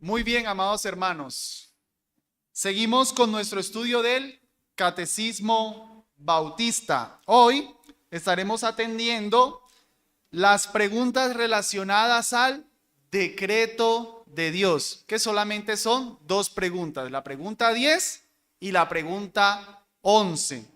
Muy bien, amados hermanos. Seguimos con nuestro estudio del Catecismo Bautista. Hoy estaremos atendiendo las preguntas relacionadas al decreto de Dios, que solamente son dos preguntas, la pregunta 10 y la pregunta 11.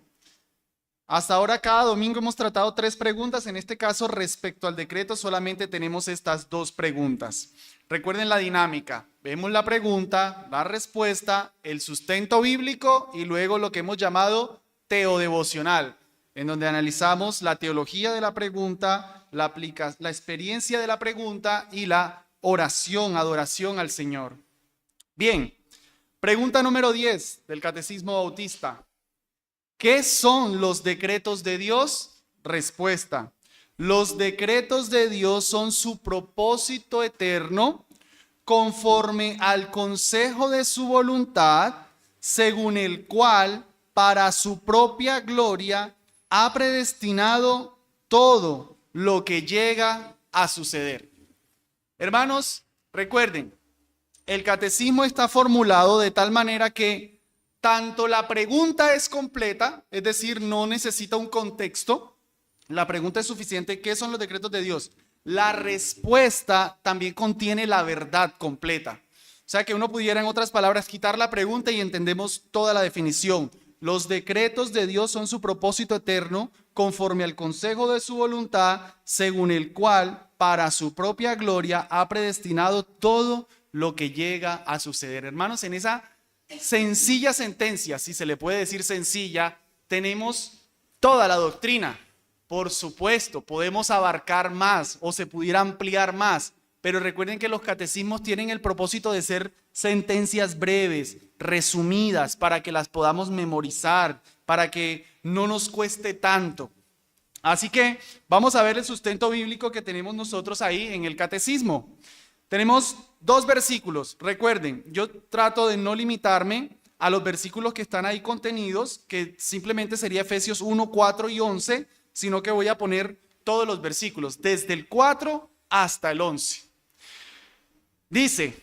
Hasta ahora cada domingo hemos tratado tres preguntas, en este caso respecto al decreto solamente tenemos estas dos preguntas. Recuerden la dinámica, vemos la pregunta, la respuesta, el sustento bíblico y luego lo que hemos llamado teodevocional, en donde analizamos la teología de la pregunta, la experiencia de la pregunta y la oración, adoración al Señor. Bien, pregunta número 10 del Catecismo Bautista. ¿Qué son los decretos de Dios? Respuesta. Los decretos de Dios son su propósito eterno conforme al consejo de su voluntad, según el cual, para su propia gloria, ha predestinado todo lo que llega a suceder. Hermanos, recuerden, el catecismo está formulado de tal manera que tanto la pregunta es completa, es decir, no necesita un contexto. La pregunta es suficiente. ¿Qué son los decretos de Dios? La respuesta también contiene la verdad completa. O sea que uno pudiera, en otras palabras, quitar la pregunta y entendemos toda la definición. Los decretos de Dios son su propósito eterno, conforme al consejo de su voluntad, según el cual, para su propia gloria, ha predestinado todo lo que llega a suceder. Hermanos, en esa sencilla sentencia, si se le puede decir sencilla, tenemos toda la doctrina. Por supuesto, podemos abarcar más o se pudiera ampliar más, pero recuerden que los catecismos tienen el propósito de ser sentencias breves, resumidas, para que las podamos memorizar, para que no nos cueste tanto. Así que vamos a ver el sustento bíblico que tenemos nosotros ahí en el catecismo. Tenemos dos versículos. Recuerden, yo trato de no limitarme a los versículos que están ahí contenidos, que simplemente sería Efesios 1, 4 y 11, sino que voy a poner todos los versículos, desde el 4 hasta el 11. Dice,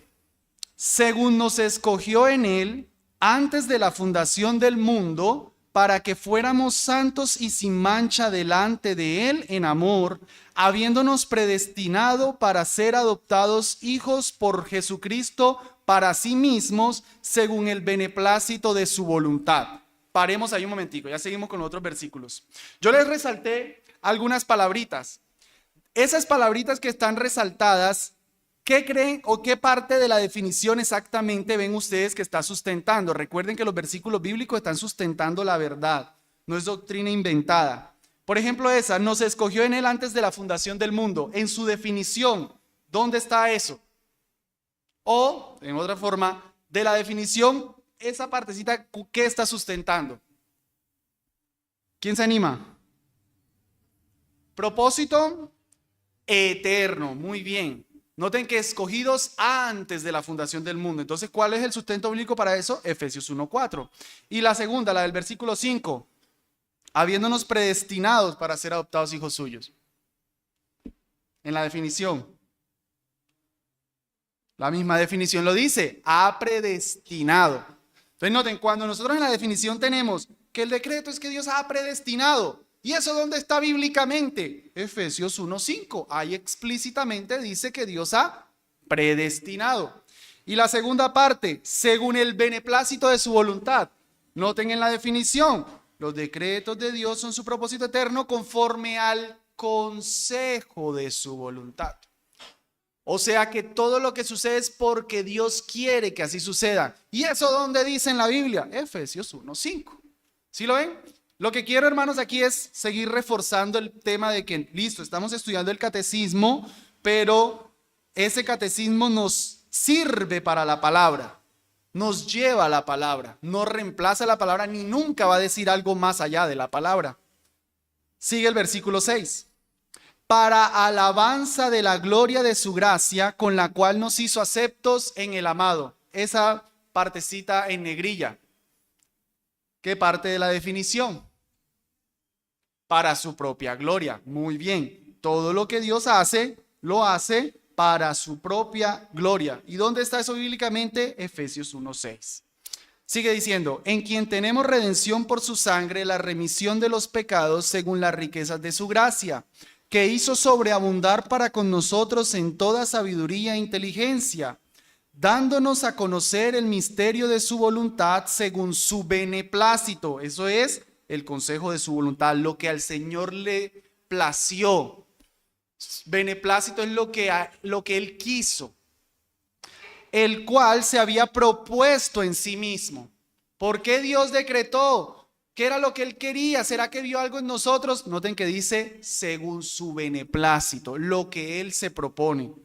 según nos escogió en él antes de la fundación del mundo, para que fuéramos santos y sin mancha delante de él en amor, habiéndonos predestinado para ser adoptados hijos por Jesucristo para sí mismos, según el beneplácito de su voluntad. Paremos ahí un momentico, ya seguimos con otros versículos. Yo les resalté algunas palabritas. Esas palabritas que están resaltadas, ¿qué creen o qué parte de la definición exactamente ven ustedes que está sustentando? Recuerden que los versículos bíblicos están sustentando la verdad, no es doctrina inventada. Por ejemplo, esa, nos escogió en él antes de la fundación del mundo. En su definición, ¿dónde está eso? O, en otra forma, de la definición, esa partecita, ¿qué está sustentando? ¿Quién se anima? Propósito eterno, muy bien. Noten que escogidos antes de la fundación del mundo. Entonces, ¿cuál es el sustento bíblico para eso? Efesios 1:4. Y la segunda, la del versículo 5. Habiéndonos predestinados para ser adoptados hijos suyos. En la definición. La misma definición lo dice. Ha predestinado. Entonces, noten, cuando nosotros en la definición tenemos que el decreto es que Dios ha predestinado. ¿Y eso dónde está bíblicamente? Efesios 1:5. Ahí explícitamente dice que Dios ha predestinado. Y la segunda parte, según el beneplácito de su voluntad. Noten en la definición, los decretos de Dios son su propósito eterno conforme al consejo de su voluntad. O sea que todo lo que sucede es porque Dios quiere que así suceda. ¿Y eso dónde dice en la Biblia? Efesios 1:5. ¿Sí lo ven? Lo que quiero, hermanos, aquí es seguir reforzando el tema de que, listo, estamos estudiando el catecismo, pero ese catecismo nos sirve para la palabra, nos lleva a la palabra, no reemplaza la palabra ni nunca va a decir algo más allá de la palabra. Sigue el versículo 6. Para alabanza de la gloria de su gracia, con la cual nos hizo aceptos en el amado. Esa partecita en negrilla. ¿Qué parte de la definición? Para su propia gloria. Muy bien. Todo lo que Dios hace, lo hace para su propia gloria. ¿Y dónde está eso bíblicamente? Efesios 1:6. Sigue diciendo, en quien tenemos redención por su sangre, la remisión de los pecados según las riquezas de su gracia, que hizo sobreabundar para con nosotros en toda sabiduría e inteligencia, dándonos a conocer el misterio de su voluntad según su beneplácito. Eso es el consejo de su voluntad, lo que al Señor le plació. Beneplácito es lo que Él quiso, el cual se había propuesto en sí mismo. ¿Por qué Dios decretó? ¿Qué era lo que Él quería? ¿Será que vio algo en nosotros? Noten que dice según su beneplácito, lo que Él se propone.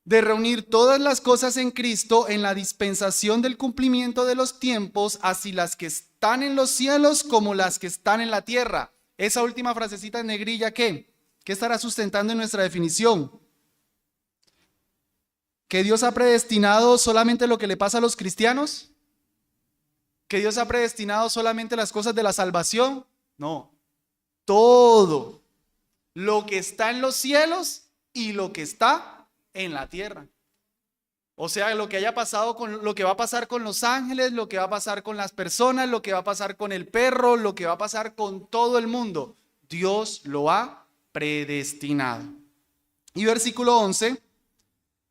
De reunir todas las cosas en Cristo en la dispensación del cumplimiento de los tiempos, así las que están en los cielos como las que están en la tierra. Esa última frasecita en negrilla, ¿qué estará sustentando en nuestra definición? ¿Que Dios ha predestinado solamente lo que le pasa a los cristianos? ¿Que Dios ha predestinado solamente las cosas de la salvación? No, todo lo que está en los cielos y lo que está en la tierra. O sea, lo que haya pasado con lo que va a pasar con los ángeles, lo que va a pasar con las personas, lo que va a pasar con el perro, lo que va a pasar con todo el mundo, Dios lo ha predestinado. Y versículo 11,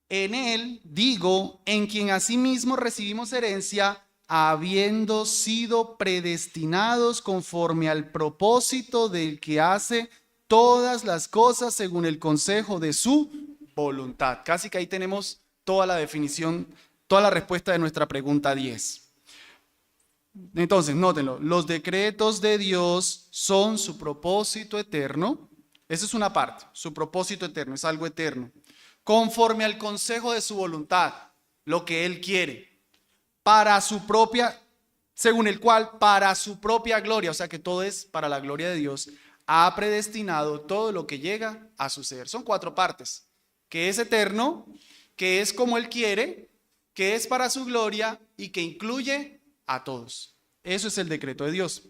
en él, digo, en quien asimismo recibimos herencia, habiendo sido predestinados conforme al propósito del que hace todas las cosas según el consejo de su voluntad. Casi que ahí tenemos toda la definición, toda la respuesta de nuestra pregunta 10. Entonces, nótenlo, los decretos de Dios son su propósito eterno. Esa es una parte, su propósito eterno, es algo eterno. Conforme al consejo de su voluntad, lo que Él quiere, para su propia, según el cual, para su propia gloria, o sea que todo es para la gloria de Dios, ha predestinado todo lo que llega a suceder. Son 4 partes, que es eterno, que es como Él quiere, que es para su gloria y que incluye a todos. Eso es el decreto de Dios.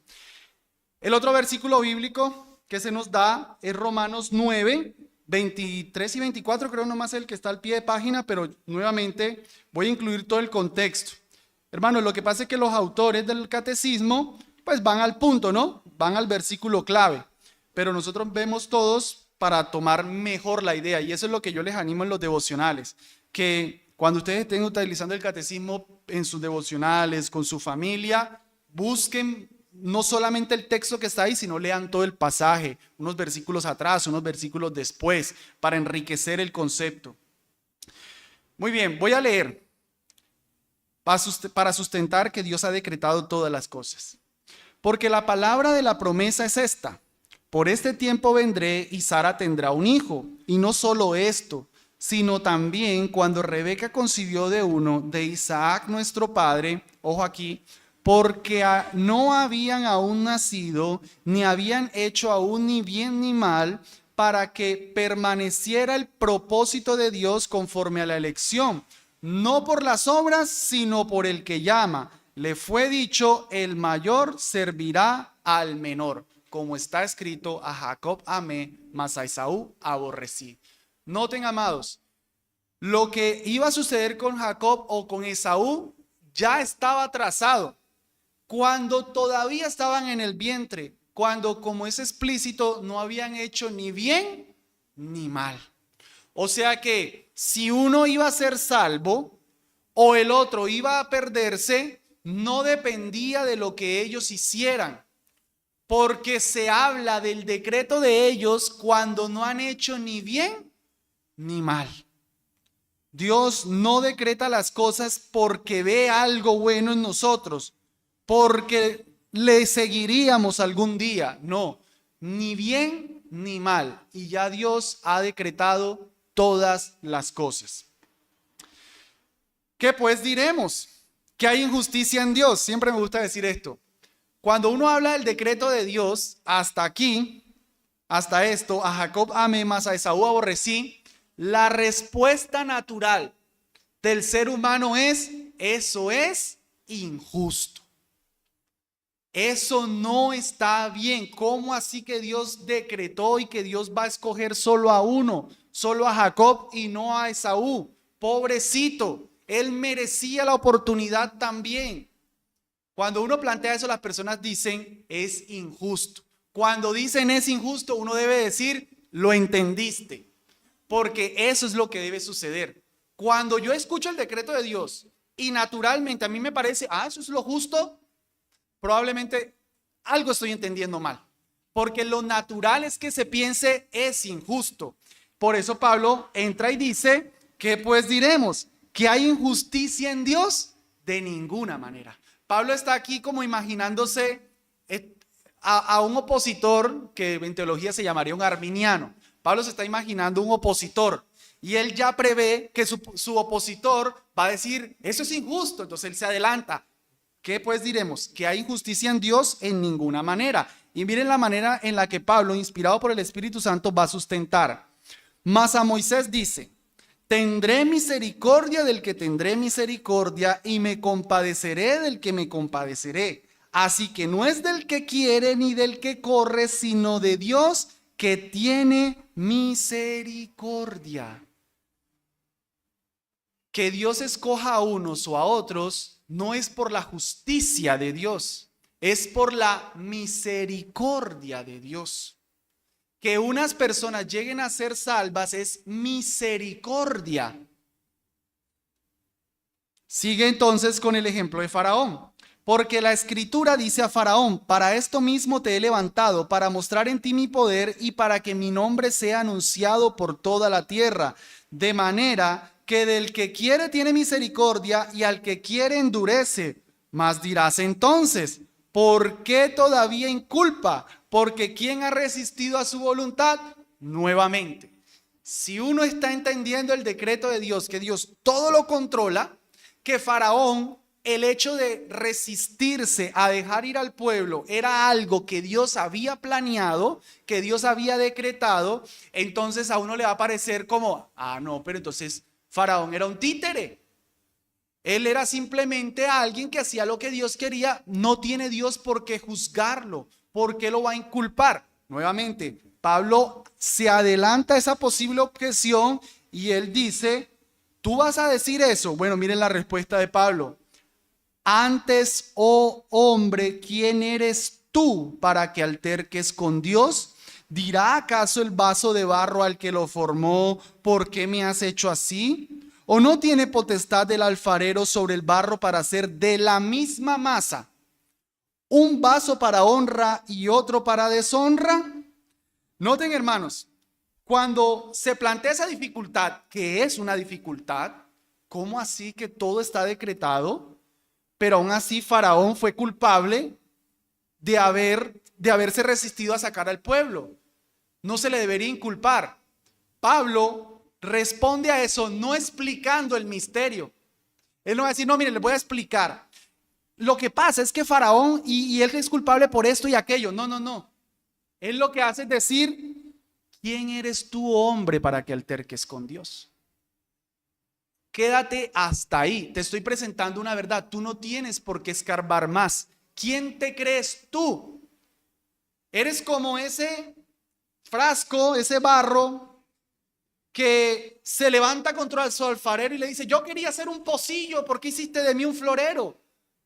El otro versículo bíblico que se nos da es Romanos 9, 23 y 24, creo nomás el que está al pie de página, pero nuevamente voy a incluir todo el contexto. Hermanos, lo que pasa es que los autores del catecismo pues van al punto, ¿no? Van al versículo clave, pero nosotros vemos todos para tomar mejor la idea, y eso es lo que yo les animo en los devocionales, que cuando ustedes estén utilizando el catecismo en sus devocionales, con su familia, busquen no solamente el texto que está ahí, sino lean todo el pasaje, unos versículos atrás, unos versículos después, para enriquecer el concepto. Muy bien, voy a leer para sustentar que Dios ha decretado todas las cosas. Porque la palabra de la promesa es esta: por este tiempo vendré y Sara tendrá un hijo. Y no solo esto, sino también cuando Rebeca concibió de uno, de Isaac nuestro padre, ojo aquí, porque no habían aún nacido, ni habían hecho aún ni bien ni mal, para que permaneciera el propósito de Dios conforme a la elección, no por las obras, sino por el que llama. Le fue dicho, el mayor servirá al menor, como está escrito, a Jacob amé, mas a Esaú aborrecí. Noten, amados, lo que iba a suceder con Jacob o con Esaú ya estaba trazado cuando todavía estaban en el vientre, cuando, como es explícito, no habían hecho ni bien ni mal. O sea que si uno iba a ser salvo o el otro iba a perderse, no dependía de lo que ellos hicieran, porque se habla del decreto de ellos cuando no han hecho ni bien ni mal. Dios no decreta las cosas porque ve algo bueno en nosotros, porque le seguiríamos algún día. No, ni bien ni mal. Y ya Dios ha decretado todas las cosas. ¿Qué pues diremos? ¿Que hay injusticia en Dios? Siempre me gusta decir esto. Cuando uno habla del decreto de Dios, hasta aquí, hasta esto, a Jacob amé, mas a Esaú aborrecí, la respuesta natural del ser humano es: eso es injusto. Eso no está bien. ¿Cómo así que Dios decretó y que Dios va a escoger solo a uno? solo a Jacob y no a Esaú. Pobrecito, él merecía la oportunidad también. Cuando uno plantea eso, las personas dicen es injusto. Cuando dicen es injusto, uno debe decir lo entendiste, porque eso es lo que debe suceder. Cuando yo escucho el decreto de Dios y naturalmente a mí me parece, eso es lo justo, probablemente algo estoy entendiendo mal, porque lo natural es que se piense es injusto. Por eso Pablo entra y dice, ¿qué pues diremos? ¿Que hay injusticia en Dios? De ninguna manera. Pablo está aquí como imaginándose a un opositor que en teología se llamaría un arminiano. Pablo se está imaginando un opositor y él ya prevé que su opositor va a decir, eso es injusto. Entonces él se adelanta. ¿Qué pues diremos? ¿Que hay injusticia en Dios? En ninguna manera. Y miren la manera en la que Pablo, inspirado por el Espíritu Santo, va a sustentar. Mas a Moisés dice, tendré misericordia del que tendré misericordia y me compadeceré del que me compadeceré. Así que no es del que quiere ni del que corre, sino de Dios que tiene misericordia. Que Dios escoja a unos o a otros no es por la justicia de Dios, es por la misericordia de Dios. Que unas personas lleguen a ser salvas es misericordia. Sigue entonces con el ejemplo de Faraón. Porque la escritura dice a Faraón, para esto mismo te he levantado, para mostrar en ti mi poder y para que mi nombre sea anunciado por toda la tierra. De manera que del que quiere tiene misericordia y al que quiere endurece. Mas dirás entonces, ¿por qué todavía inculpa? Porque ¿quién ha resistido a su voluntad? Nuevamente, si uno está entendiendo el decreto de Dios, que Dios todo lo controla, que Faraón, el hecho de resistirse a dejar ir al pueblo era algo que Dios había planeado, que Dios había decretado, entonces a uno le va a parecer como, no, pero entonces Faraón era un títere. Él era simplemente alguien que hacía lo que Dios quería. No tiene Dios por qué juzgarlo. ¿Por qué lo va a inculpar? Nuevamente, Pablo se adelanta a esa posible objeción y él dice, ¿tú vas a decir eso? Bueno, miren la respuesta de Pablo. Antes, oh hombre, ¿quién eres tú para que alterques con Dios? ¿Dirá acaso el vaso de barro al que lo formó, ¿por qué me has hecho así? ¿O no tiene potestad el alfarero sobre el barro para hacer de la misma masa un vaso para honra y otro para deshonra? Noten, hermanos, cuando se plantea esa dificultad, que es una dificultad, ¿cómo así que todo está decretado? Pero aún así Faraón fue culpable de haberse resistido a sacar al pueblo. No se le debería inculpar. Pablo responde a eso no explicando el misterio. Él no va a decir, no, mire, le voy a explicar. Lo que pasa es que Faraón y él es culpable por esto y aquello. No, no, no. Él lo que hace es decir, ¿quién eres tú, hombre, para que alterques con Dios? Quédate hasta ahí. Te estoy presentando una verdad. Tú no tienes por qué escarbar más. ¿Quién te crees tú? Eres como ese frasco, ese barro que se levanta contra su alfarero y le dice, yo quería hacer un pocillo, ¿por qué hiciste de mí un florero?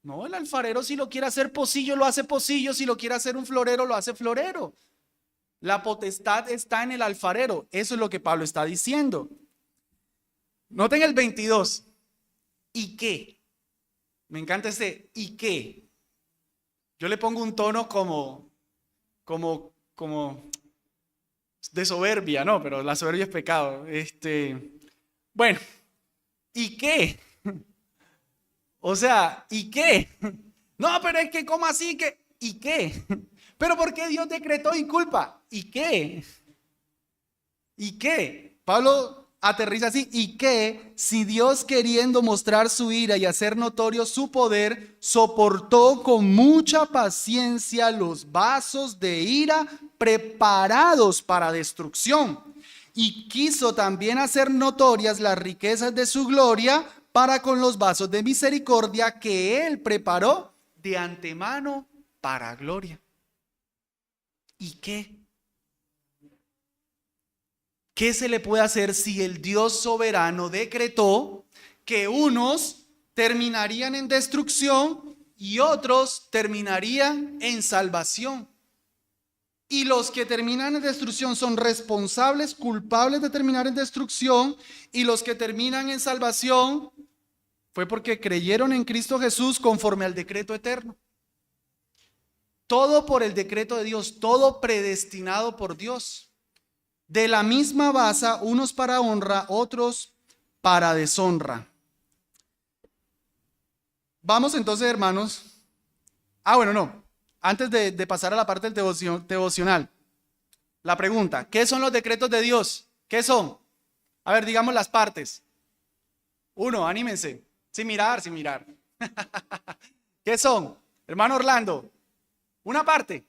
No, el alfarero si lo quiere hacer pocillo, lo hace pocillo, si lo quiere hacer un florero, lo hace florero. La potestad está en el alfarero. Eso es lo que Pablo está diciendo. Noten el 22. ¿Y qué? Me encanta ese ¿y qué? Yo le pongo un tono como de soberbia, ¿no? Pero la soberbia es pecado. Bueno, ¿y qué? O sea, ¿y qué? No, pero es que ¿cómo así que? ¿Y qué? Pero ¿por qué Dios decretó inculpa? ¿Y qué? ¿Y qué? Pablo aterriza así, ¿y qué? Si Dios, queriendo mostrar su ira y hacer notorio su poder, soportó con mucha paciencia los vasos de ira preparados para destrucción, y quiso también hacer notorias las riquezas de su gloria para con los vasos de misericordia que él preparó de antemano para gloria. ¿Y qué? ¿qué se le puede hacer si el Dios soberano decretó que unos terminarían en destrucción y otros terminarían en salvación? Y los que terminan en destrucción son responsables, culpables de terminar en destrucción, y los que terminan en salvación fue porque creyeron en Cristo Jesús conforme al decreto eterno. Todo por el decreto de Dios, todo predestinado por Dios. De la misma base, unos para honra, otros para deshonra. Vamos entonces, hermanos. Antes de pasar a la parte del devocional, la pregunta, ¿qué son los decretos de Dios? ¿Qué son? A ver, digamos las partes. Uno, anímense. Sin mirar. ¿Qué son? Hermano Orlando, una parte.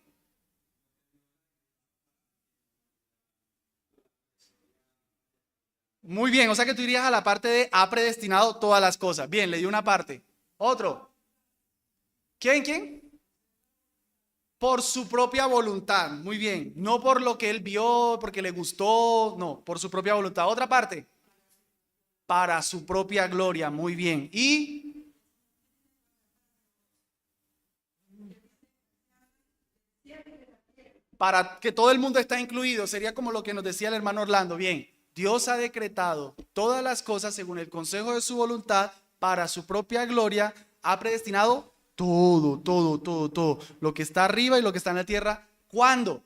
Muy bien, o sea que tú irías a la parte de ha predestinado todas las cosas. Bien, le di una parte. Otro. ¿Quién? Por su propia voluntad. Muy bien. No por lo que él vio, porque le gustó. No, por su propia voluntad. Otra parte. Para su propia gloria. Muy bien. Y para que todo el mundo está incluido. Sería como lo que nos decía el hermano Orlando. Bien. Dios ha decretado todas las cosas según el consejo de su voluntad para su propia gloria. Ha predestinado todo. Lo que está arriba y lo que está en la tierra. ¿Cuándo?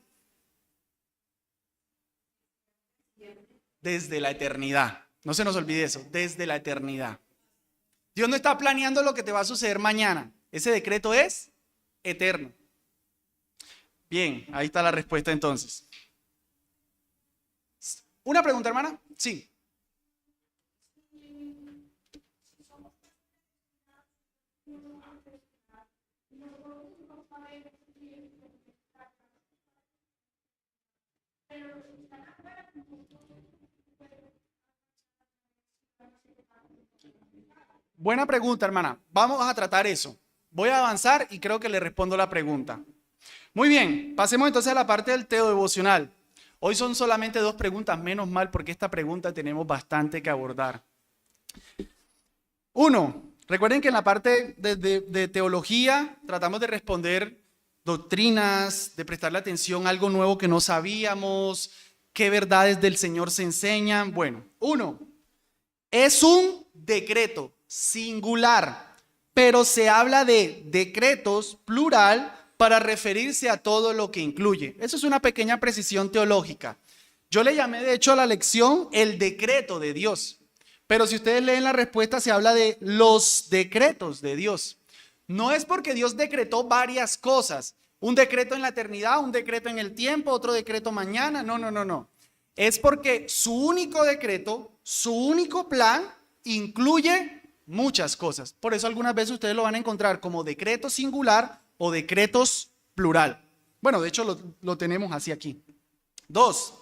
Desde la eternidad. No se nos olvide eso. Desde la eternidad. Dios no está planeando lo que te va a suceder mañana. Ese decreto es eterno. Bien, ahí está la respuesta entonces. ¿Una pregunta, hermana? Sí. Buena pregunta, hermana. Vamos a tratar eso. Voy a avanzar y creo que le respondo la pregunta. Muy bien, pasemos entonces a la parte del teodevocional. Hoy son solamente 2 preguntas, menos mal, porque esta pregunta tenemos bastante que abordar. 1. Recuerden que en la parte de teología tratamos de responder doctrinas, de prestarle atención a algo nuevo que no sabíamos, qué verdades del Señor se enseñan. Bueno, 1. Es un decreto singular, pero se habla de decretos plural para referirse a todo lo que incluye. Eso es una pequeña precisión teológica. Yo le llamé de hecho a la lección el decreto de Dios. Pero si ustedes leen la respuesta se habla de los decretos de Dios. No es porque Dios decretó varias cosas. Un decreto en la eternidad, un decreto en el tiempo, otro decreto mañana. No. Es porque su único decreto, su único plan incluye muchas cosas. Por eso algunas veces ustedes lo van a encontrar como decreto singular o decretos plural. Bueno, de hecho lo tenemos así aquí. 2.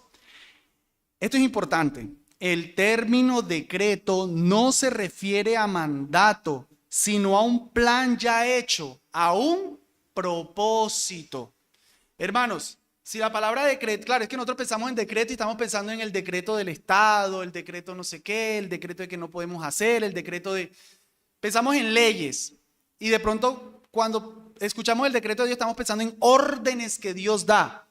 Esto es importante. El término decreto no se refiere a mandato, sino a un plan ya hecho, a un propósito. Hermanos, si la palabra decreto, claro, es que nosotros pensamos en decreto y estamos pensando en el decreto del Estado, el decreto no sé qué, el decreto de que no podemos hacer, el decreto de... Pensamos en leyes y de pronto cuando escuchamos el decreto de Dios estamos pensando en órdenes que Dios da.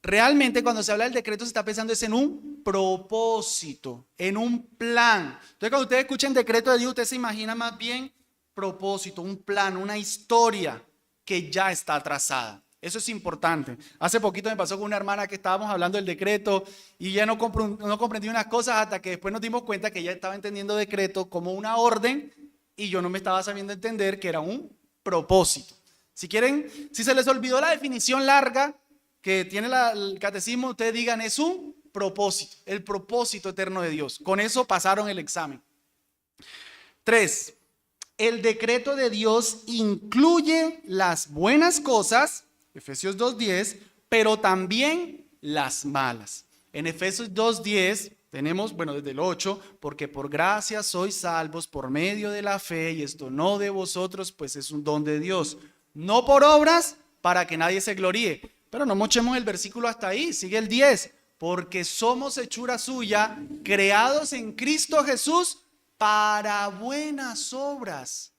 Realmente cuando se habla del decreto se está pensando es en un propósito, en un plan. Entonces cuando ustedes escuchen decreto de Dios, usted se imagina más bien propósito, un plan, una historia que ya está trazada. Eso es importante. Hace poquito me pasó con una hermana que estábamos hablando del decreto y ya no comprendí unas cosas hasta que después nos dimos cuenta que ella estaba entendiendo decreto como una orden y yo no me estaba sabiendo entender que era un propósito. Si quieren, si se les olvidó la definición larga que tiene el catecismo, ustedes digan es un propósito, el propósito eterno de Dios. Con eso pasaron el examen. 3. El decreto de Dios incluye las buenas cosas, Efesios 2:10, pero también las malas. En Efesios 2:10 tenemos, desde el 8, porque por gracia sois salvos por medio de la fe, y esto no de vosotros, pues es un don de Dios, no por obras para que nadie se gloríe. Pero no mochemos el versículo hasta ahí, sigue el 10, porque somos hechura suya, creados en Cristo Jesús para buenas obras.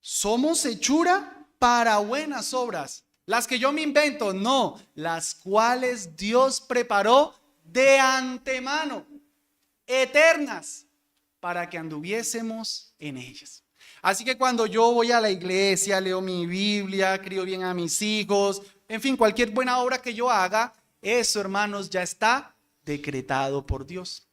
Somos hechura para buenas obras. Las que yo me invento, no, las cuales Dios preparó de antemano, eternas, para que anduviésemos en ellas. Así que cuando yo voy a la iglesia, leo mi Biblia, crío bien a mis hijos, en fin, cualquier buena obra que yo haga, eso, hermanos, ya está decretado por Dios.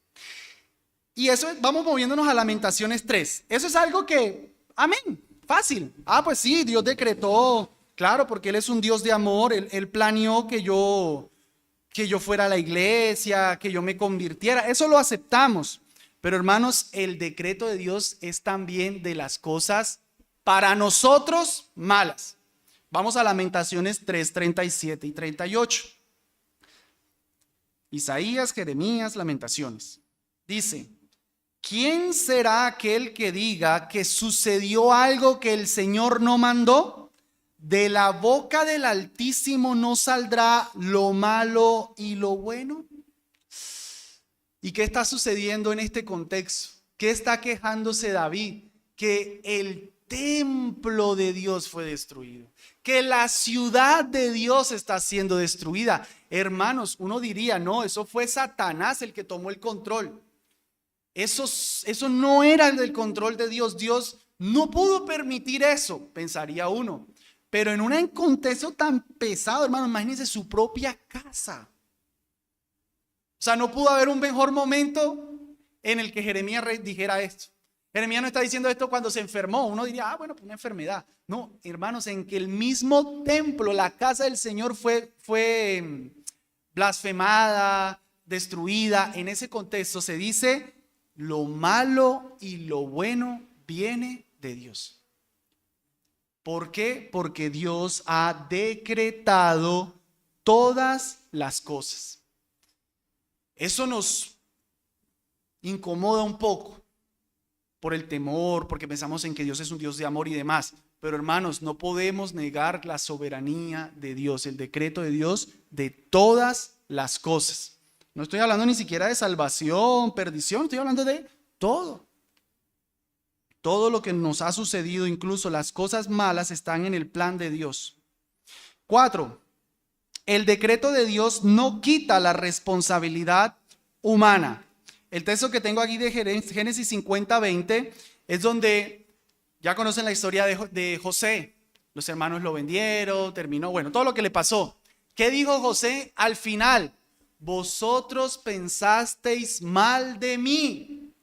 Y eso, vamos moviéndonos a Lamentaciones 3. Eso es algo que, amén, fácil. Pues sí, Dios decretó, claro, porque Él es un Dios de amor. Él planeó que yo fuera a la iglesia, que yo me convirtiera. Eso lo aceptamos. Pero hermanos, el decreto de Dios es también de las cosas para nosotros malas. Vamos a Lamentaciones 3, 37 y 38. Isaías, Jeremías, Lamentaciones. Dice: ¿quién será aquel que diga que sucedió algo que el Señor no mandó? De la boca del Altísimo no saldrá lo malo y lo bueno. ¿Y qué está sucediendo en este contexto? ¿Qué está quejándose David? Que el templo de Dios fue destruido, que la ciudad de Dios está siendo destruida. Hermanos, uno diría, no, eso fue Satanás el que tomó el control. Eso no era el del control de Dios. Dios no pudo permitir eso, pensaría uno. Pero en un contexto tan pesado, hermano, imagínense su propia casa. O sea, no pudo haber un mejor momento en el que Jeremías dijera esto. Jeremías no está diciendo esto cuando se enfermó. Uno diría, bueno, pues una enfermedad. No, hermanos, en que el mismo templo, la casa del Señor fue blasfemada, destruida. En ese contexto se dice, lo malo y lo bueno viene de Dios. ¿Por qué? Porque Dios ha decretado todas las cosas. Eso nos incomoda un poco por el temor, porque pensamos en que Dios es un Dios de amor y demás. Pero hermanos, no podemos negar la soberanía de Dios, el decreto de Dios de todas las cosas. No estoy hablando ni siquiera de salvación, perdición, estoy hablando de todo. Todo lo que nos ha sucedido, incluso las cosas malas, están en el plan de Dios. 4. El decreto de Dios no quita la responsabilidad humana. El texto que tengo aquí de Génesis 50:20 es donde ya conocen la historia de José. Los hermanos lo vendieron, terminó, bueno, todo lo que le pasó. ¿Qué dijo José al final? Vosotros pensasteis mal de mí.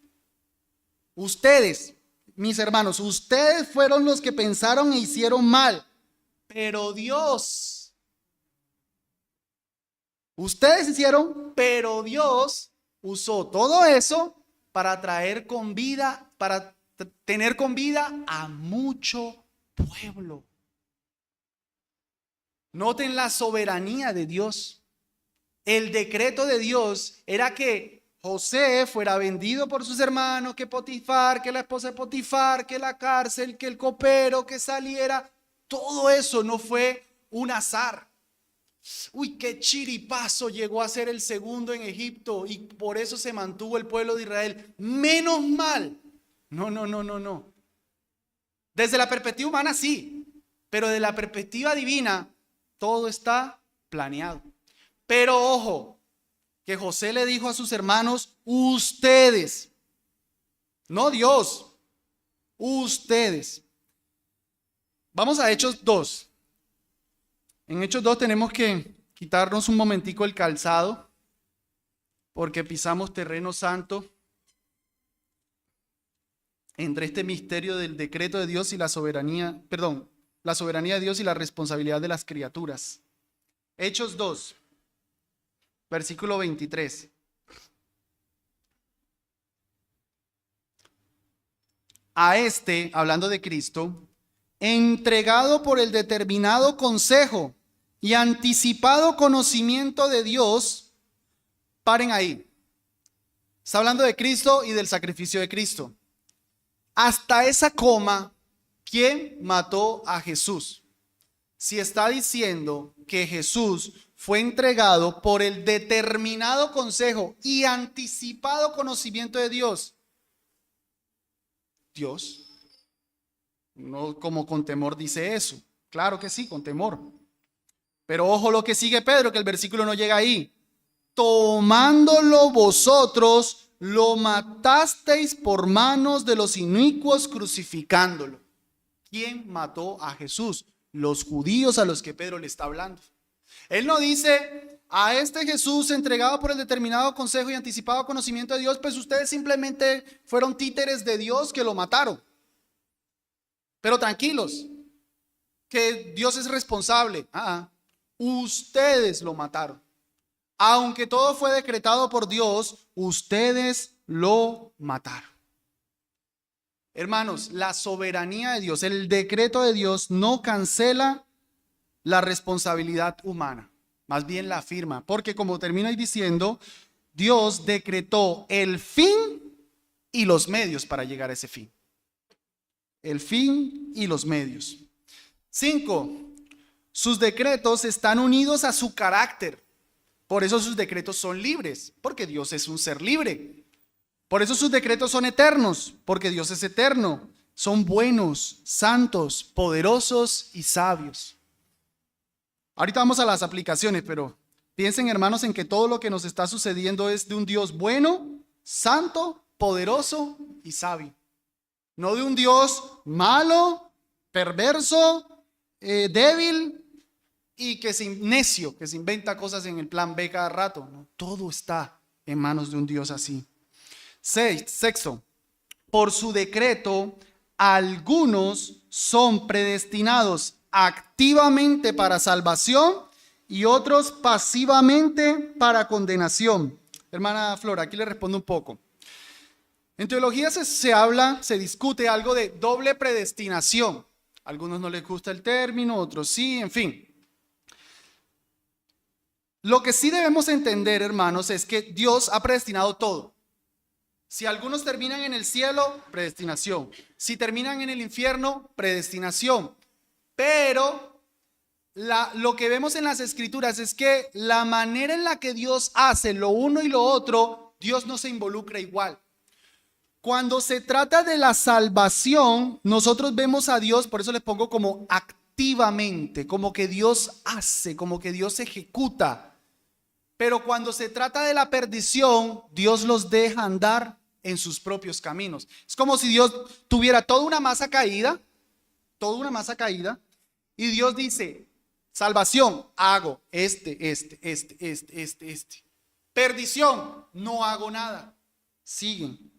Ustedes, mis hermanos, ustedes fueron los que pensaron e hicieron mal. Pero Dios, ustedes hicieron, pero Dios usó todo eso para traer con vida, para tener con vida a mucho pueblo. Noten la soberanía de Dios. El decreto de Dios era que José fuera vendido por sus hermanos, que Potifar, que la esposa de Potifar, que la cárcel, que el copero, que saliera. Todo eso no fue un azar. Uy, qué chiripazo, llegó a ser el segundo en Egipto y por eso se mantuvo el pueblo de Israel. Menos mal. No. Desde la perspectiva humana sí, pero de la perspectiva divina todo está planeado. Pero ojo, que José le dijo a sus hermanos, ustedes, no Dios, ustedes. Vamos a Hechos 2. En Hechos 2 tenemos que quitarnos un momentico el calzado porque pisamos terreno santo entre este misterio del decreto de Dios y la soberanía de Dios y la responsabilidad de las criaturas. Hechos 2, versículo 23. A este, hablando de Cristo, entregado por el determinado consejo y anticipado conocimiento de Dios, paren ahí. Está hablando de Cristo y del sacrificio de Cristo. Hasta esa coma, ¿quién mató a Jesús? si está diciendo que Jesús fue entregado por el determinado consejo y anticipado conocimiento de Dios, no como con temor dice eso. Claro que sí, con temor. Pero ojo lo que sigue Pedro, que el versículo no llega ahí. Tomándolo vosotros, lo matasteis por manos de los inicuos, crucificándolo. ¿Quién mató a Jesús? Los judíos a los que Pedro le está hablando. Él no dice a este Jesús entregado por el determinado consejo y anticipado conocimiento de Dios, pues ustedes simplemente fueron títeres de Dios que lo mataron. Pero tranquilos, que Dios es responsable. Ustedes lo mataron. Aunque todo fue decretado por Dios, ustedes lo mataron. Hermanos, la soberanía de Dios, el decreto de Dios no cancela la responsabilidad humana, más bien la afirma, porque como termina diciendo, Dios decretó el fin y los medios para llegar a ese fin. El fin y los medios. 5. Sus decretos están unidos a su carácter. Por eso sus decretos son libres, porque Dios es un ser libre. Por eso sus decretos son eternos, porque Dios es eterno. Son buenos, santos, poderosos y sabios. Ahorita vamos a las aplicaciones, pero piensen, hermanos, en que todo lo que nos está sucediendo es de un Dios bueno, santo, poderoso y sabio. No de un Dios malo, perverso, débil y necio, que se inventa cosas en el plan B cada rato. No, todo está en manos de un Dios así. 6. Por su decreto, algunos son predestinados activamente para salvación y otros pasivamente para condenación. Hermana Flora, aquí le respondo un poco. En teología se discute algo de doble predestinación. A algunos no les gusta el término, otros sí, en fin. Lo que sí debemos entender, hermanos, es que Dios ha predestinado todo. Si algunos terminan en el cielo, predestinación. Si terminan en el infierno, predestinación. Pero lo que vemos en las escrituras es que la manera en la que Dios hace lo uno y lo otro, Dios no se involucra igual. Cuando se trata de la salvación, nosotros vemos a Dios, por eso les pongo como activamente, como que Dios hace, como que Dios ejecuta. Pero cuando se trata de la perdición, Dios los deja andar en sus propios caminos. Es como si Dios tuviera toda una masa caída, y Dios dice, salvación, hago este. Perdición, no hago nada. Siguen.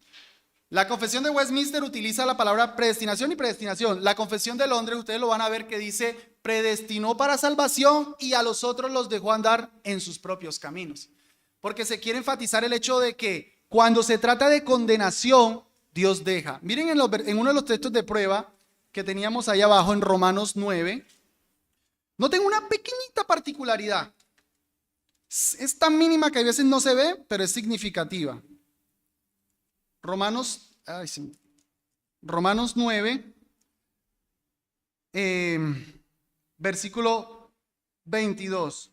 La confesión de Westminster utiliza la palabra predestinación y predestinación. La confesión de Londres, ustedes lo van a ver que dice, predestinó para salvación y a los otros los dejó andar en sus propios caminos. Porque se quiere enfatizar el hecho de que cuando se trata de condenación, Dios deja. Miren en uno de los textos de prueba que teníamos ahí abajo en Romanos 9, noten una pequeñita particularidad. Es tan mínima que a veces no se ve, pero es significativa. Romanos 9, versículo 22.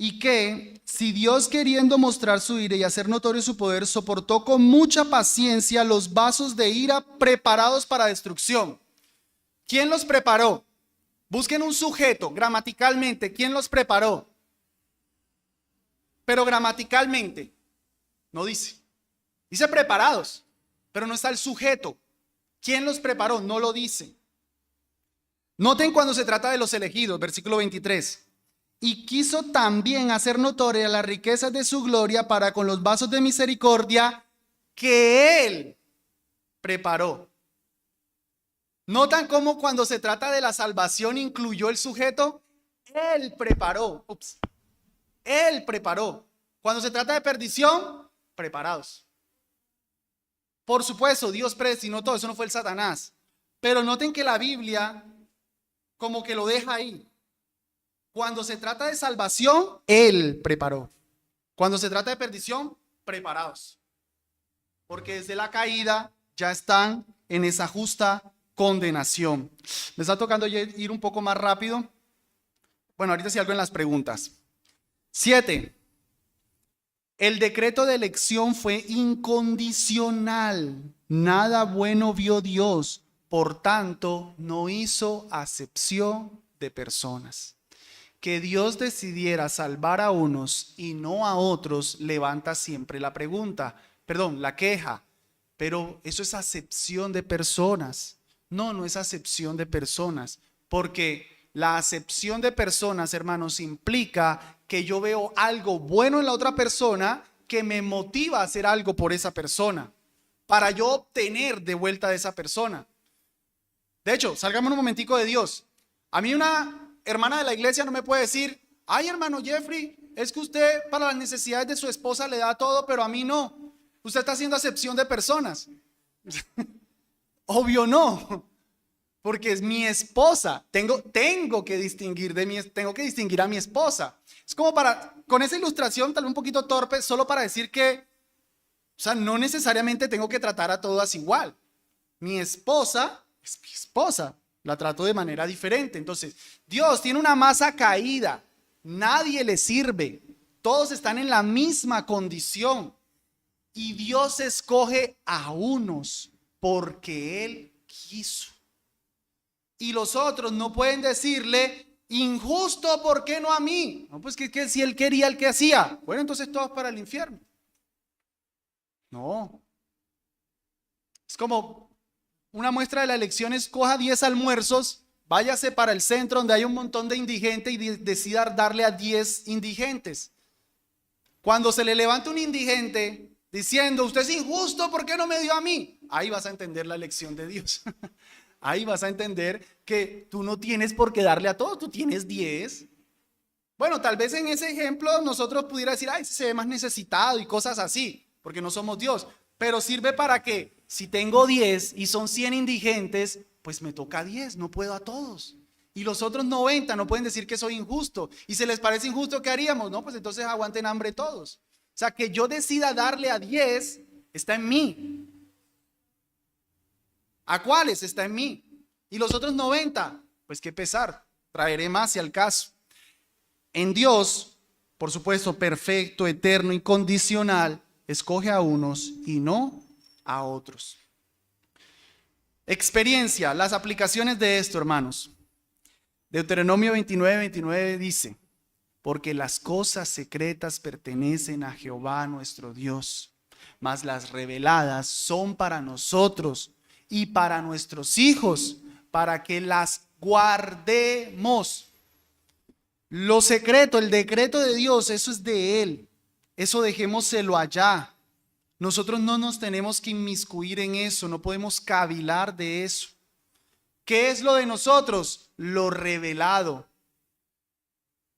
Y que, si Dios, queriendo mostrar su ira y hacer notorio su poder, soportó con mucha paciencia los vasos de ira preparados para destrucción. ¿Quién los preparó? Busquen un sujeto, gramaticalmente, ¿quién los preparó? Pero gramaticalmente, no dice. Dice preparados, pero no está el sujeto. ¿Quién los preparó? No lo dice. Noten cuando se trata de los elegidos, versículo 23. Y quiso también hacer notoria las riquezas de su gloria para con los vasos de misericordia que Él preparó. ¿Notan cómo cuando se trata de la salvación incluyó el sujeto? Él preparó. Él preparó. Cuando se trata de perdición, preparados. Por supuesto, Dios predestinó todo, eso no fue el Satanás. Pero noten que la Biblia como que lo deja ahí. Cuando se trata de salvación, Él preparó. Cuando se trata de perdición, preparados. Porque desde la caída ya están en esa justa condenación. Me está tocando ir un poco más rápido. Bueno, ahorita sí algo en las preguntas. 7. El decreto de elección fue incondicional. Nada bueno vio Dios, por tanto, no hizo acepción de personas. Que Dios decidiera salvar a unos y no a otros levanta siempre la queja. Pero eso es acepción de personas. No, no es acepción de personas, porque la acepción de personas, hermanos, implica que yo veo algo bueno en la otra persona que me motiva a hacer algo por esa persona, para yo obtener de vuelta de esa persona. De hecho, salgamos un momentico de Dios. A mí una hermana de la iglesia no me puede decir, ay, hermano Jeffrey, es que usted para las necesidades de su esposa le da todo, pero a mí no. Usted está haciendo acepción de personas. Obvio no, porque es mi esposa. Tengo que distinguir a mi esposa. Es como con esa ilustración, tal vez un poquito torpe, solo para decir que, no necesariamente tengo que tratar a todas igual. Mi esposa es mi esposa, la trato de manera diferente. Entonces, Dios tiene una masa caída, nadie le sirve, todos están en la misma condición. Y Dios escoge a unos porque Él quiso. Y los otros no pueden decirle, injusto, ¿por qué no a mí? No, pues que si Él quería, el que hacía. Bueno, entonces todos para el infierno. No. Es como una muestra de la elección: escoja 10 almuerzos, váyase para el centro donde hay un montón de indigentes y decida darle a 10 indigentes. Cuando se le levanta un indigente diciendo, usted es injusto, ¿por qué no me dio a mí? Ahí vas a entender la elección de Dios. Ahí vas a entender que tú no tienes por qué darle a todos, tú tienes 10. Bueno, tal vez en ese ejemplo nosotros pudiera decir, ay, se ve más necesitado y cosas así, porque no somos Dios. Pero sirve para que si tengo 10 y son 100 indigentes, pues me toca 10, no puedo a todos. Y los otros 90 no pueden decir que soy injusto. Y si les parece injusto, ¿qué haríamos? No, pues entonces aguanten hambre todos. O sea, que yo decida darle a 10 está en mí. ¿A cuáles? Está en mí. Y los otros 90, pues qué pesar, traeré más si al caso. En Dios, por supuesto, perfecto, eterno, incondicional, escoge a unos y no a otros. Experiencia, las aplicaciones de esto, hermanos. Deuteronomio 29:29 dice, porque las cosas secretas pertenecen a Jehová nuestro Dios, mas las reveladas son para nosotros y para nuestros hijos, para que las guardemos. Lo secreto, el decreto de Dios, eso es de Él. Eso dejémoselo allá. Nosotros no nos tenemos que inmiscuir en eso, no podemos cavilar de eso. ¿Qué es lo de nosotros? Lo revelado.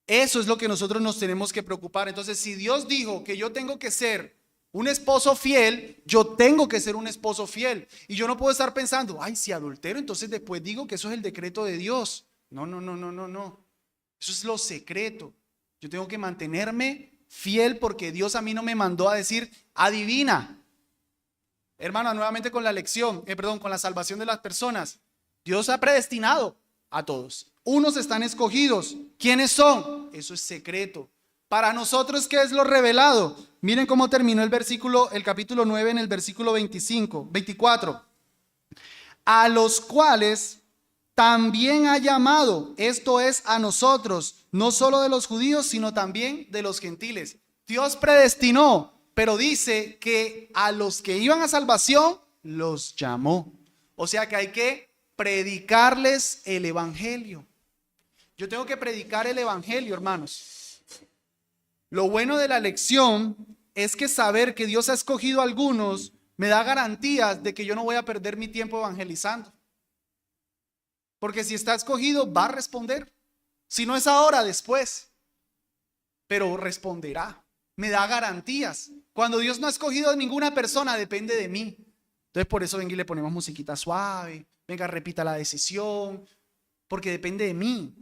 Eso es lo que nosotros nos tenemos que preocupar. Entonces, si Dios dijo que yo tengo que ser un esposo fiel, yo tengo que ser un esposo fiel. Y yo no puedo estar pensando, ay, si adultero, entonces después digo que eso es el decreto de Dios. No. Eso es lo secreto. Yo tengo que mantenerme fiel porque Dios a mí no me mandó a decir, adivina. Hermano, nuevamente con la elección, con la salvación de las personas. Dios ha predestinado a todos. Unos están escogidos. ¿Quiénes son? Eso es secreto. Para nosotros, ¿qué es lo revelado? Miren cómo terminó el capítulo 9 en el versículo 24. A los cuales también ha llamado, esto es a nosotros, no solo de los judíos, sino también de los gentiles. Dios predestinó, pero dice que a los que iban a salvación, los llamó. O sea que hay que predicarles el evangelio. Yo tengo que predicar el evangelio, hermanos. Lo bueno de la lección es que saber que Dios ha escogido a algunos me da garantías de que yo no voy a perder mi tiempo evangelizando. Porque si está escogido, va a responder. Si no es ahora, después. Pero responderá. Me da garantías. Cuando Dios no ha escogido a ninguna persona, depende de mí. Entonces por eso venga y le ponemos musiquita suave. Venga, repita la decisión. Porque depende de mí.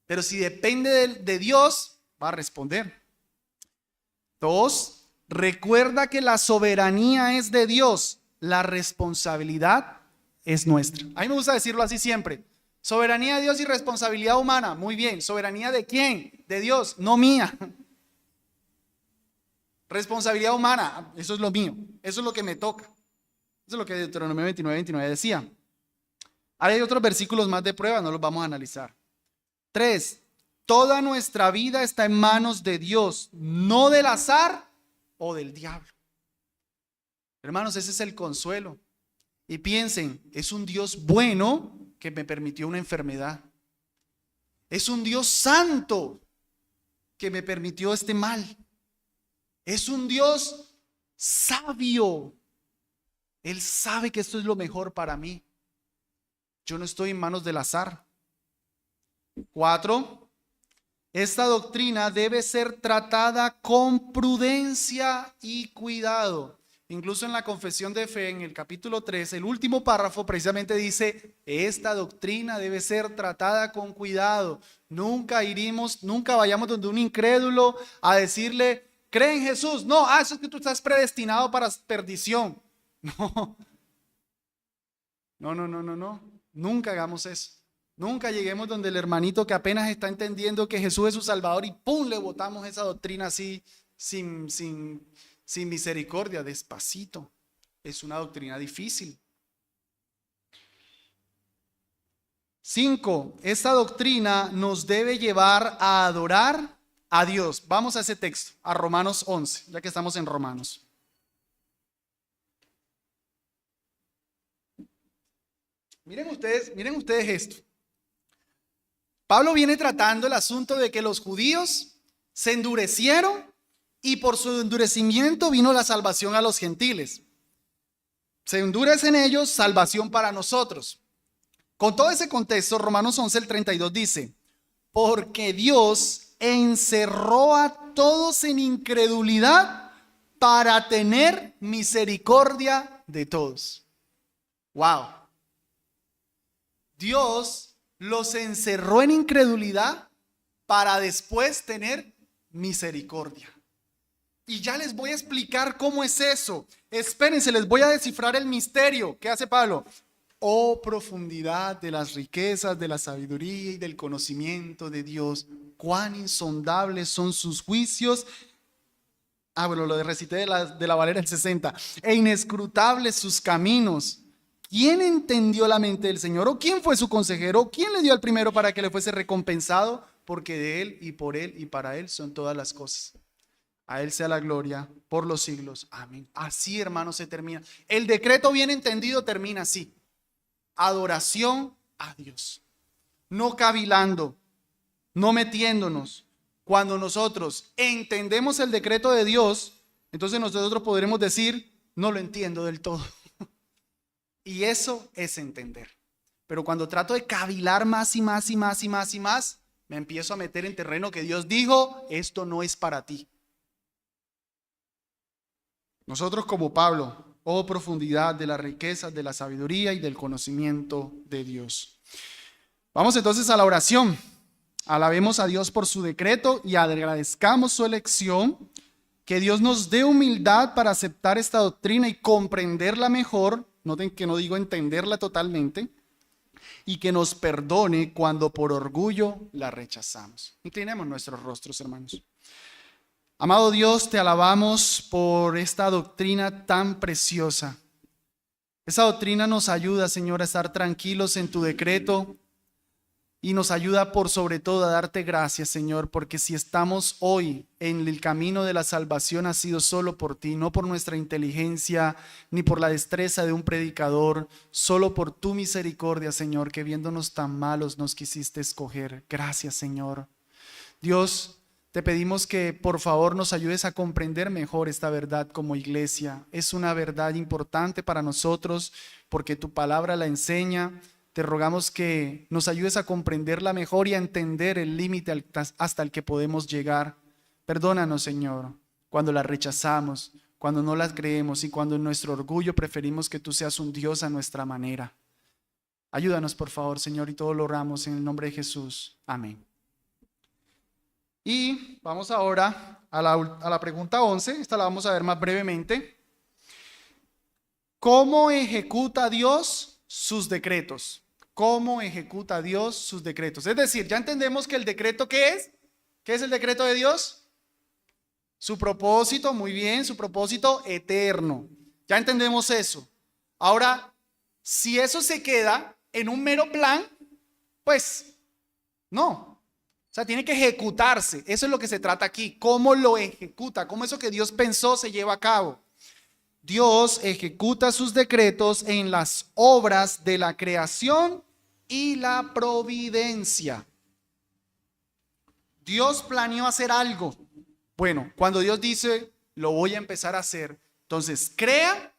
Pero si depende de Dios, va a responder. 2. Recuerda que la soberanía es de Dios. La responsabilidad es nuestra. A mí me gusta decirlo así siempre. Soberanía de Dios y responsabilidad humana. Muy bien. ¿Soberanía de quién? De Dios, no mía. Responsabilidad humana, eso es lo mío. Eso es lo que me toca. Eso es lo que Deuteronomio 29 decía. Ahora hay otros versículos más de prueba, no los vamos a analizar. 3. Toda nuestra vida está en manos de Dios, no del azar o del diablo. Hermanos, ese es el consuelo. Y piensen, es un Dios bueno que me permitió una enfermedad. Es un Dios santo que me permitió este mal. Es un Dios sabio. Él sabe que esto es lo mejor para mí. Yo no estoy en manos del azar. 4. Esta doctrina debe ser tratada con prudencia y cuidado. Incluso en la Confesión de Fe, en el capítulo 3, el último párrafo precisamente dice, esta doctrina debe ser tratada con cuidado. Nunca vayamos donde un incrédulo a decirle, cree en Jesús. No, eso es que tú estás predestinado para perdición. No. Nunca hagamos eso. Nunca lleguemos donde el hermanito que apenas está entendiendo que Jesús es su Salvador y ¡pum! Le botamos esa doctrina así sin misericordia, despacito. Es una doctrina difícil. 5. Esta doctrina nos debe llevar a adorar a Dios. Vamos a ese texto, a Romanos 11, ya que estamos en Romanos. Miren ustedes esto. Pablo viene tratando el asunto de que los judíos se endurecieron y por su endurecimiento vino la salvación a los gentiles. Se endurecen ellos, salvación para nosotros. Con todo ese contexto, Romanos 11, el 32 dice, porque Dios encerró a todos en incredulidad para tener misericordia de todos. Wow. Dios los encerró en incredulidad para después tener misericordia. Y ya les voy a explicar cómo es eso. Espérense, les voy a descifrar el misterio. ¿Qué hace Pablo? Oh, profundidad de las riquezas, de la sabiduría y del conocimiento de Dios. Cuán insondables son sus juicios. Bueno, lo recité de la Valera del 60. E inescrutables sus caminos. ¿Quién entendió la mente del Señor? ¿O quién fue su consejero? ¿Quién le dio al primero para que le fuese recompensado? Porque de Él y por Él y para Él son todas las cosas. A Él sea la gloria por los siglos. Amén. Así, hermanos, se termina. El decreto bien entendido termina así. Adoración a Dios. No cavilando, no metiéndonos. Cuando nosotros entendemos el decreto de Dios, entonces nosotros podremos decir, no lo entiendo del todo. Y eso es entender. Pero cuando trato de cavilar más y más, me empiezo a meter en terreno que Dios dijo, esto no es para ti. Nosotros como Pablo, oh profundidad de las riquezas, de la sabiduría y del conocimiento de Dios. Vamos entonces a la oración. Alabemos a Dios por su decreto y agradezcamos su elección. Que Dios nos dé humildad para aceptar esta doctrina y comprenderla mejor. Noten que no digo entenderla totalmente. Y que nos perdone cuando por orgullo la rechazamos. Inclinemos nuestros rostros, hermanos. Amado Dios, te alabamos por esta doctrina tan preciosa. Esa doctrina nos ayuda, Señor, a estar tranquilos en tu decreto y nos ayuda por sobre todo a darte gracias, Señor, porque si estamos hoy en el camino de la salvación ha sido solo por ti, no por nuestra inteligencia ni por la destreza de un predicador, solo por tu misericordia, Señor, que viéndonos tan malos nos quisiste escoger. Gracias, Señor. Dios, te pedimos que por favor nos ayudes a comprender mejor esta verdad como iglesia. Es una verdad importante para nosotros porque tu palabra la enseña. Te rogamos que nos ayudes a comprenderla mejor y a entender el límite hasta el que podemos llegar. Perdónanos, Señor, cuando la rechazamos, cuando no la creemos y cuando en nuestro orgullo preferimos que tú seas un Dios a nuestra manera. Ayúdanos, por favor, Señor, y todo lo oramos en el nombre de Jesús. Amén. Y vamos ahora a la pregunta 11. Esta la vamos a ver más brevemente. ¿Cómo ejecuta Dios sus decretos. ¿Cómo ejecuta Dios sus decretos? Es decir, ya entendemos que el decreto, ¿qué es? ¿Qué es el decreto de Dios? Su propósito, muy bien, su propósito eterno. Ya entendemos eso. Ahora, si eso se queda en un mero plan, pues no. O sea, tiene que ejecutarse. Eso es lo que se trata aquí. ¿Cómo lo ejecuta? ¿Cómo eso que Dios pensó se lleva a cabo? Dios ejecuta sus decretos en las obras de la creación y la providencia. Dios planeó hacer algo. Bueno, cuando Dios dice, lo voy a empezar a hacer, entonces crea,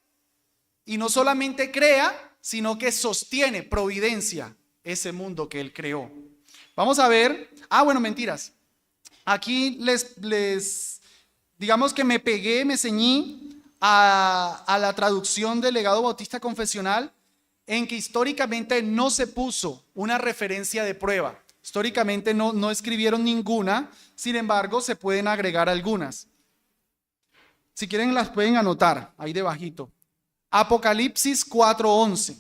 y no solamente crea, sino que sostiene, providencia, ese mundo que Él creó. Vamos a ver, bueno, mentiras. Aquí digamos que me ceñí a la traducción del Legado Bautista Confesional, en que históricamente no se puso una referencia de prueba. Históricamente no escribieron ninguna, sin embargo se pueden agregar algunas. Si quieren las pueden anotar ahí debajito. Apocalipsis 4:11.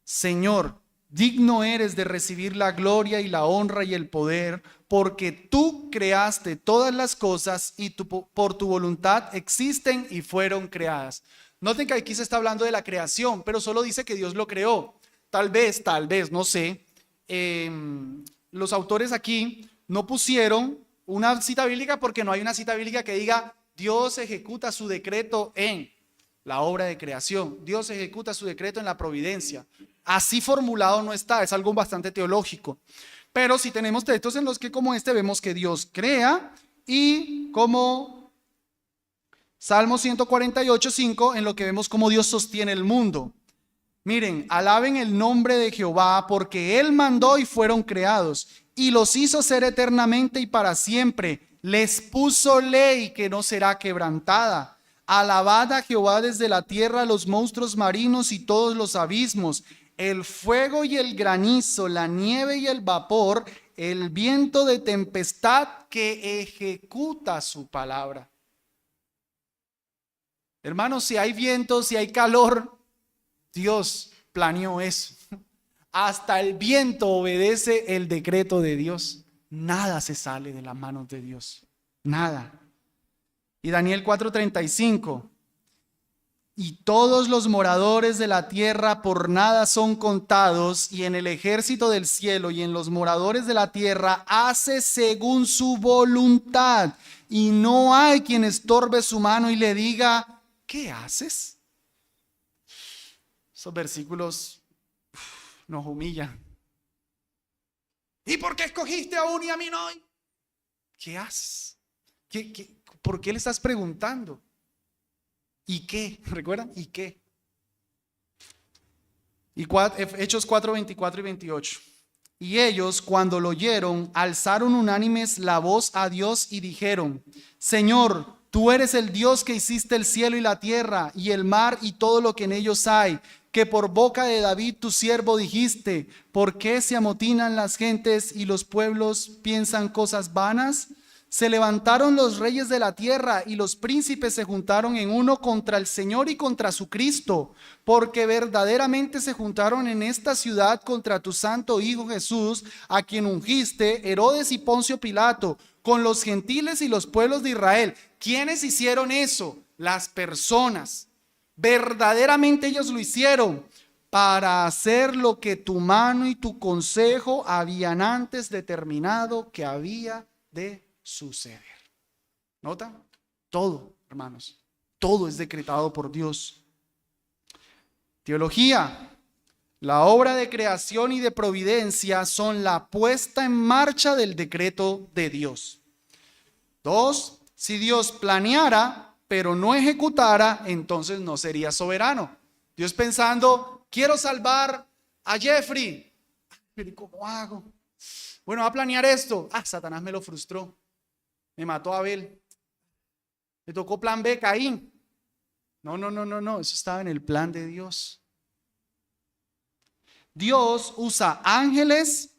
Señor, digno eres de recibir la gloria y la honra y el poder, porque tú creaste todas las cosas y por tu voluntad existen y fueron creadas. Noten que aquí se está hablando de la creación, pero solo dice que Dios lo creó. Tal vez, no sé. Los autores aquí no pusieron una cita bíblica porque no hay una cita bíblica que diga Dios ejecuta su decreto en la obra de creación. Dios ejecuta su decreto en la providencia. Así formulado no está, es algo bastante teológico. Pero si tenemos textos en los que como este vemos que Dios crea y como Salmo 148:5 en lo que vemos cómo Dios sostiene el mundo. Miren, alaben el nombre de Jehová porque Él mandó y fueron creados y los hizo ser eternamente y para siempre. Les puso ley que no será quebrantada. Alabad a Jehová desde la tierra, los monstruos marinos y todos los abismos, el fuego y el granizo, la nieve y el vapor, el viento de tempestad que ejecuta su palabra. Hermanos, si hay viento, si hay calor, Dios planeó eso. Hasta el viento obedece el decreto de Dios. Nada se sale de las manos de Dios. Nada. Y Daniel 4:35. Y todos los moradores de la tierra por nada son contados, y en el ejército del cielo y en los moradores de la tierra hace según su voluntad. Y no hay quien estorbe su mano y le diga, ¿qué haces? Esos versículos nos humillan. ¿Y por qué escogiste a uno y a mí no? ¿Qué haces? ¿Por qué le estás preguntando? ¿Y qué? ¿Recuerdan? ¿Y qué? Y Hechos 4:24 y 28. Y ellos, cuando lo oyeron, alzaron unánimes la voz a Dios y dijeron, Señor, tú eres el Dios que hiciste el cielo y la tierra y el mar y todo lo que en ellos hay, que por boca de David tu siervo dijiste, ¿por qué se amotinan las gentes y los pueblos piensan cosas vanas? Se levantaron los reyes de la tierra y los príncipes se juntaron en uno contra el Señor y contra su Cristo, porque verdaderamente se juntaron en esta ciudad contra tu santo Hijo Jesús, a quien ungiste, Herodes y Poncio Pilato, con los gentiles y los pueblos de Israel. ¿Quiénes hicieron eso? Las personas. Verdaderamente ellos lo hicieron para hacer lo que tu mano y tu consejo habían antes determinado que había de suceder. ¿Nota? Todo, hermanos, todo es decretado por Dios. Teología. La obra de creación y de providencia son la puesta en marcha del decreto de Dios. 2. Si Dios planeara, pero no ejecutara, entonces no sería soberano. Dios pensando, quiero salvar a Jeffrey. ¿Pero cómo hago? Bueno, va a planear esto. Satanás me lo frustró. Me mató a Abel. Me tocó plan B, Caín. No. Eso estaba en el plan de Dios. Dios usa ángeles,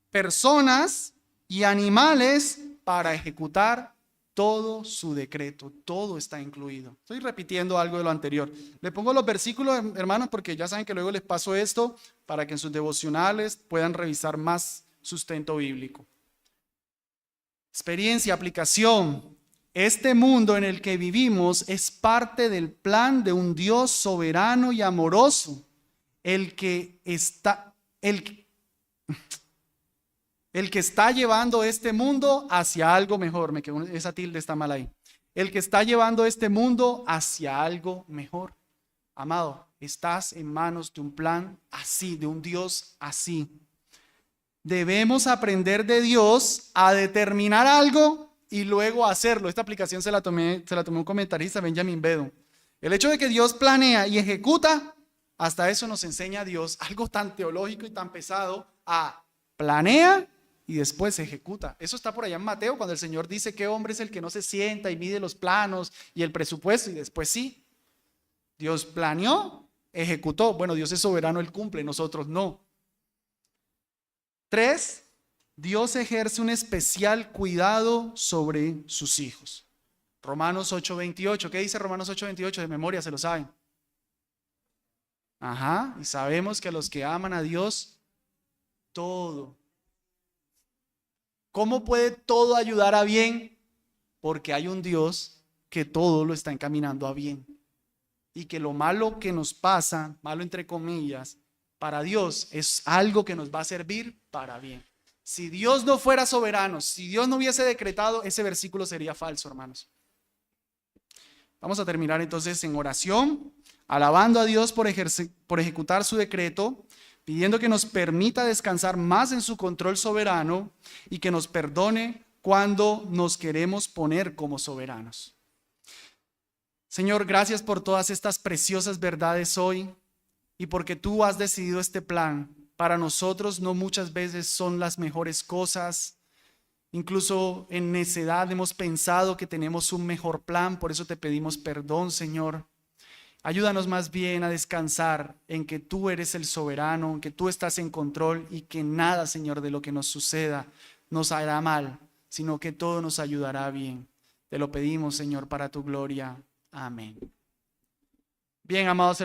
personas y animales para ejecutar todo su decreto, todo está incluido. Estoy repitiendo algo de lo anterior. Le pongo los versículos, hermanos, porque ya saben que luego les paso esto para que en sus devocionales puedan revisar más sustento bíblico. Experiencia, aplicación. Este mundo en el que vivimos es parte del plan de un Dios soberano y amoroso, el que está llevando este mundo hacia algo mejor. Me quedó, esa tilde está mal ahí. El que está llevando este mundo hacia algo mejor. Amado, estás en manos de un plan así, de un Dios así. Debemos aprender de Dios a determinar algo y luego hacerlo. Esta aplicación se la tomé un comentarista, Benjamin Bedo. El hecho de que Dios planea y ejecuta, hasta eso nos enseña Dios, algo tan teológico y tan pesado, a planea y después se ejecuta. Eso está por allá en Mateo, cuando el Señor dice qué hombre es el que no se sienta y mide los planos y el presupuesto, y después sí. Dios planeó, ejecutó. Bueno, Dios es soberano, Él cumple, nosotros no. 3, Dios ejerce un especial cuidado sobre sus hijos. Romanos 8:28. ¿Qué dice Romanos 8:28? De memoria, se lo saben. Ajá, y sabemos que a los que aman a Dios, todo. ¿Cómo puede todo ayudar a bien? Porque hay un Dios que todo lo está encaminando a bien. Y que lo malo que nos pasa, malo entre comillas, para Dios es algo que nos va a servir para bien. Si Dios no fuera soberano, si Dios no hubiese decretado, ese versículo sería falso, hermanos. Vamos a terminar entonces en oración, alabando a Dios por ejecutar su decreto, pidiendo que nos permita descansar más en su control soberano y que nos perdone cuando nos queremos poner como soberanos. Señor, gracias por todas estas preciosas verdades hoy y porque tú has decidido este plan. Para nosotros no muchas veces son las mejores cosas. Incluso en necedad hemos pensado que tenemos un mejor plan, por eso te pedimos perdón, Señor. Ayúdanos más bien a descansar en que tú eres el soberano, en que tú estás en control y que nada, Señor, de lo que nos suceda nos hará mal, sino que todo nos ayudará bien. Te lo pedimos, Señor, para tu gloria. Amén. Bien, amados hermanos.